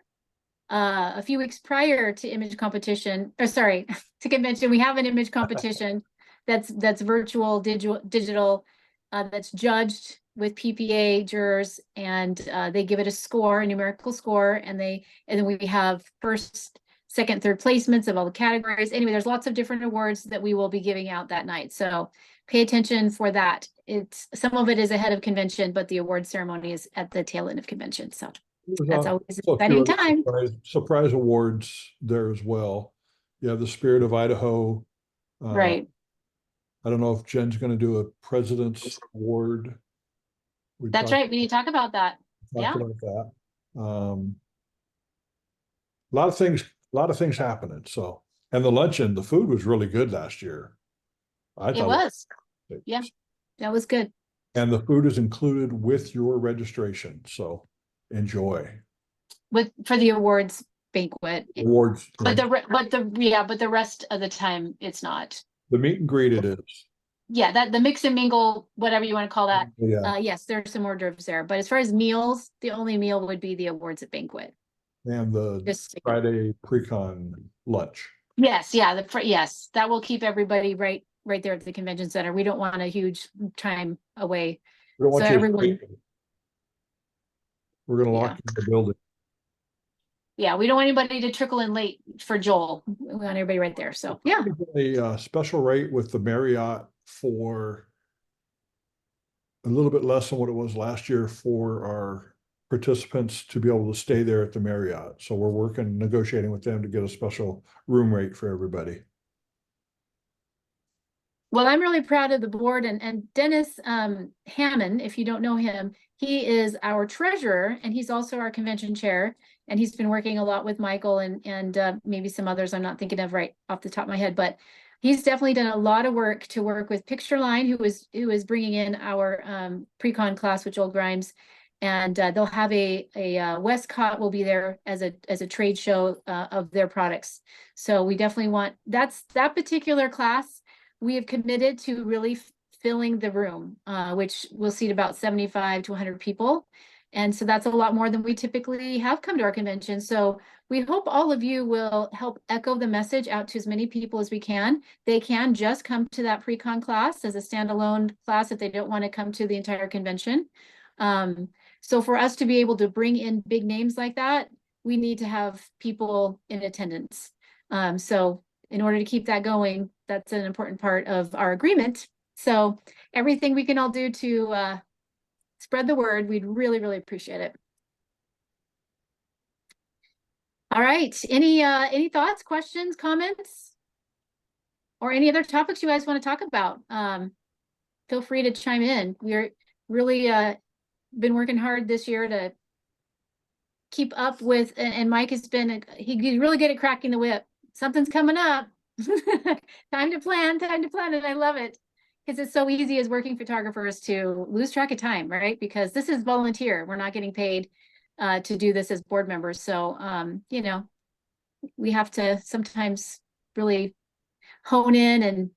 a few weeks prior to image competition, or sorry, to convention, we have an image competition that's virtual, digital, that's judged with PPA jurors, and they give it a score, a numerical score, and then we have first, second, third placements of all the categories. Anyway, there's lots of different awards that we will be giving out that night. So pay attention for that. Some of it is ahead of convention, but the award ceremony is at the tail end of convention. So that's always an exciting time. Surprise awards there as well. You have the Spirit of Idaho. Right. I don't know if Jen's going to do a President's Award. That's right. We need to talk about that. Yeah. About that. A lot of things happening. So, and the luncheon, the food was really good last year. It was. Yeah, that was good. And the food is included with your registration. So enjoy. For the awards banquet. Awards. But the rest of the time it's not. The meet and greet it is. Yeah, that the mix and mingle, whatever you want to call that. Yeah. Yes, there's some hors d'oeuvres there. But as far as meals, the only meal would be the awards at banquet. And the Friday pre-con lunch. Yes, yeah, yes, that will keep everybody right there at the convention center. We don't want a huge time away. We don't want So you everyone, we're gonna lock you in the building. Yeah, we don't want anybody to trickle in late for Joel. We want everybody right there. So yeah. A special rate with the Marriott for a little bit less than what it was last year for our participants to be able to stay there at the Marriott. So we're negotiating with them to get a special room rate for everybody. Well, I'm really proud of the board and Dennis Hammond, if you don't know him, he is our treasurer and he's also our convention chair. And he's been working a lot with Michael and maybe some others I'm not thinking of right off the top of my head, but he's definitely done a lot of work to work with Pictureline, who is bringing in our pre-con class with Joel Grimes. And they'll have a Westcott will be there as a trade show of their products. So we definitely want that particular class. We have committed to really filling the room, which will seat about 75 to 100 people. And so that's a lot more than we typically have come to our convention. So we hope all of you will help echo the message out to as many people as we can. They can just come to that pre-con class as a standalone class if they don't want to come to the entire convention. So for us to be able to bring in big names like that, we need to have people in attendance. So in order to keep that going, that's an important part of our agreement. So everything we can all do to spread the word, we'd really, really appreciate it. All right, any thoughts, questions, comments? Or any other topics you guys want to talk about? Feel free to chime in. We're really been working hard this year to keep up with, and Mike has been, he's really good at cracking the whip. Something's coming up. Time to plan, and I love it. because it's so easy as working photographers to lose track of time, right? Because this is volunteer. We're not getting paid to do this as board members. So, you know, we have to sometimes really hone in, and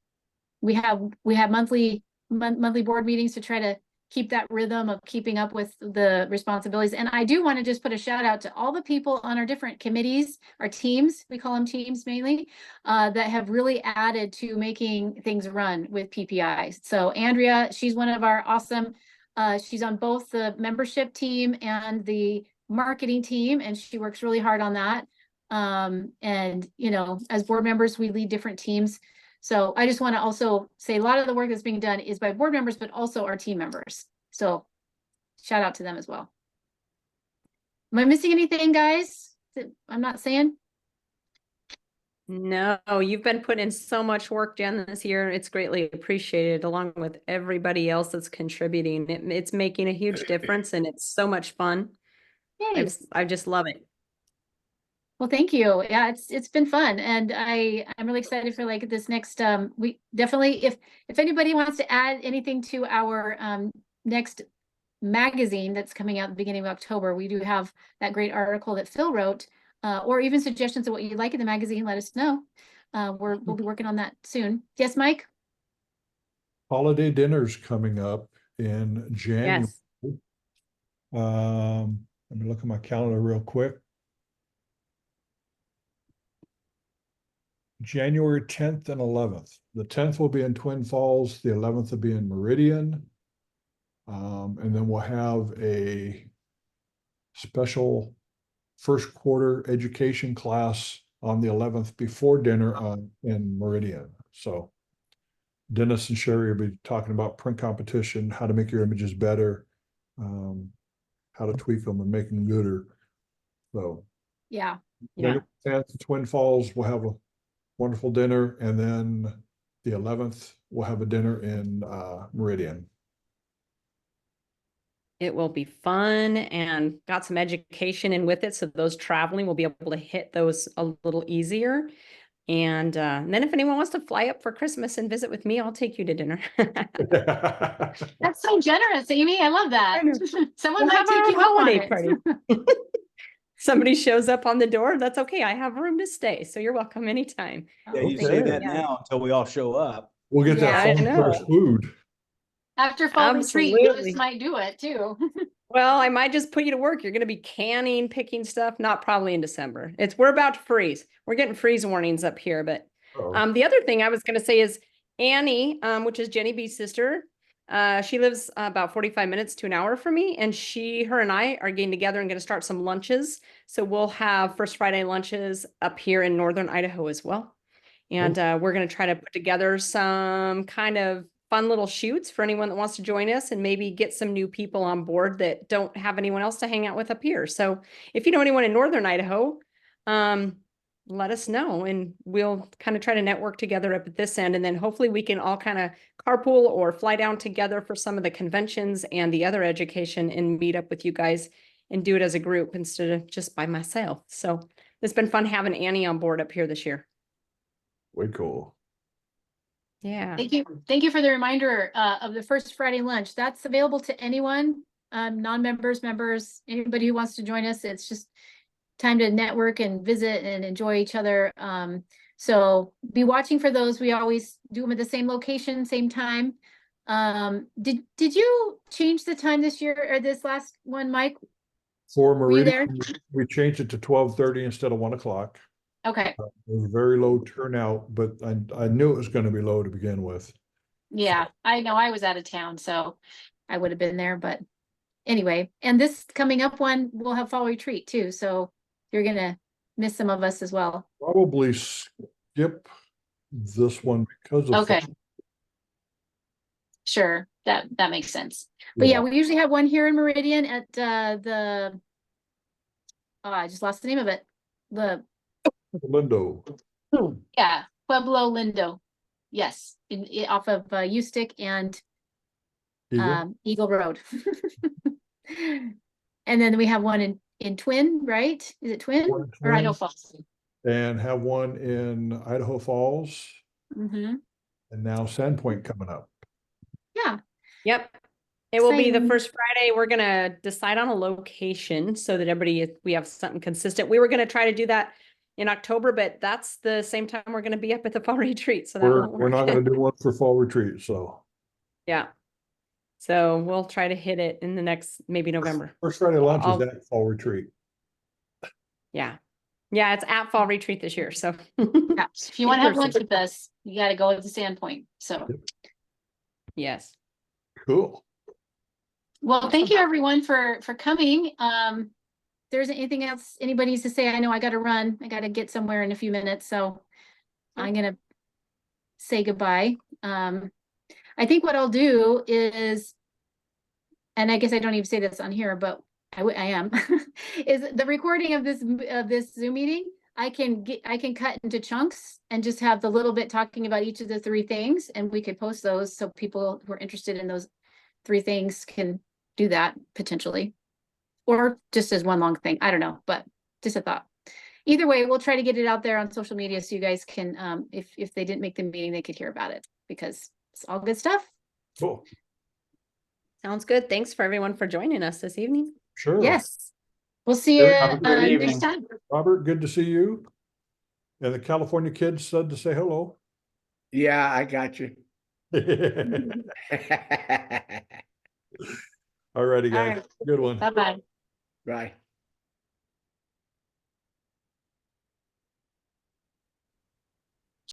we have monthly board meetings to try to keep that rhythm of keeping up with the responsibilities. And I do want to just put a shout out to all the people on our different committees, our teams, we call them teams mainly, that have really added to making things run with PPI. So Andrea, she's one of our awesome, she's on both the membership team and the marketing team, and she works really hard on that. And, you know, as board members, we lead different teams. So I just want to also say a lot of the work that's being done is by board members, but also our team members. So shout out to them as well. Am I missing anything, guys, that I'm not saying? No, you've been putting in so much work, Jen, this year. It's greatly appreciated, along with everybody else that's contributing. It's making a huge difference, and it's so much fun. Yay. I just love it. Well, thank you. Yeah, it's been fun, and I'm really excited for like this next. We definitely, if anybody wants to add anything to our next magazine that's coming out at the beginning of October, we do have that great article that Phil wrote, or even suggestions of what you'd like in the magazine. Let us know. We'll be working on that soon. Yes, Mike. Holiday dinner's coming up in January. Yes. Let me look at my calendar real quick. January 10th and 11th. The 10th will be in Twin Falls, the 11th will be in Meridian. And then we'll have a special first quarter education class on the 11th before dinner in Meridian. So Dennis and Sherry will be talking about print competition, how to make your images better, how to tweak them and make them gooder. So Yeah. Yeah. 10th, Twin Falls will have a wonderful dinner, and then the 11th we'll have a dinner in Meridian. It will be fun and got some education in with it. So those traveling will be able to hit those a little easier. And then if anyone wants to fly up for Christmas and visit with me, I'll take you to dinner. That's so generous, Amy. I love that. I know. Someone We'll might have take our you up on holiday it. party. Somebody shows up on the door, that's okay. I have room to stay. So you're welcome anytime. Yeah, you Okay. say that Yeah. now until we all show up. We'll get Yeah, that I fun know. fresh food. After fall retreat, Absolutely. Dennis might do it too. Well, I might just put you to work. You're going to be canning, picking stuff, not probably in December. We're about to freeze. We're getting freeze warnings up here. But Uh-oh. the other thing I was going to say is Annie, which is Jenny B's sister, she lives about 45 minutes to an hour from me, and her and I are getting together and going to start some lunches. So we'll have First Friday lunches up here in northern Idaho as well. And we're going to try to put together some kind of fun little shoots for anyone that wants to join us, and maybe get some new people on board that don't have anyone else to hang out with up here. So if you know anyone in northern Idaho, let us know, and we'll kind of try to network together up at this end. And then hopefully we can all kind of carpool or fly down together for some of the conventions and the other education, and meet up with you guys and do it as a group instead of just by myself. So it's been fun having Annie on board up here this year. Way cool. Yeah. Thank you. Thank you for the reminder of the First Friday lunch. That's available to anyone, non-members, members, anybody who wants to join us. It's just time to network and visit and enjoy each other. So be watching for those. We always do them at the same location, same time. Did you change the time this year or this last one, Mike? For Were you Meridian, we changed it to 12:30 instead of 1 o'clock. Okay. It was very low turnout, but I knew it was going to be low to begin with. Yeah, I know I was out of town, so I would have been there, but anyway, and this coming up one, we'll have fall retreat too, so you're gonna miss some of us as well. Probably skip this one because of. Okay. Sure, that makes sense. But yeah, we usually have one here in Meridian at I just lost the name of it. Lindo. Yeah, Pueblo Lindo. Yes, off of Ustick and Eagle Road. And then we have one in Twin, right? Is it Twin or Idaho Falls? And have one in Idaho Falls. Mm-hmm. And now Sandpoint coming up. Yeah. Yep. It will be the Exciting. first Friday. We're gonna decide on a location so that we have something consistent. We were gonna try to do that in October, but that's the same time we're gonna be up at the fall retreat, so that won't We're not work. gonna do one for fall retreat, so. Yeah. So we'll try to hit it in the next, maybe November. First Friday lunch is I'll- at fall retreat. Yeah. Yeah, it's at fall retreat this year, so. Yeah. If you want to have In lunch person. with us, you got to go to Sandpoint. So, Yes. Cool. well, thank you everyone for coming. There isn't anything else anybody needs to say. I know I got to run. I got to get somewhere in a few minutes, so I'm gonna say goodbye. I think what I'll do is, and I guess I don't even say this on here, but I am, is the recording of this Zoom meeting. I can cut into chunks and just have the little bit talking about each of the 3 things, and we could post those so people who are interested in those 3 things can do that potentially. Or just as one long thing. I don't know, but just a thought. Either way, we'll try to get it out there on social media so you guys can, if they didn't make the meeting, they could hear about it because it's all good stuff. Cool. Sounds good. Thanks for everyone for joining us this evening. Sure. Yes. We'll see you Have a good evening. next time. Robert, good to see you. And the California kids said to say hello. Yeah, I got you. All righty, All guys. right. Good one. Bye-bye. Bye.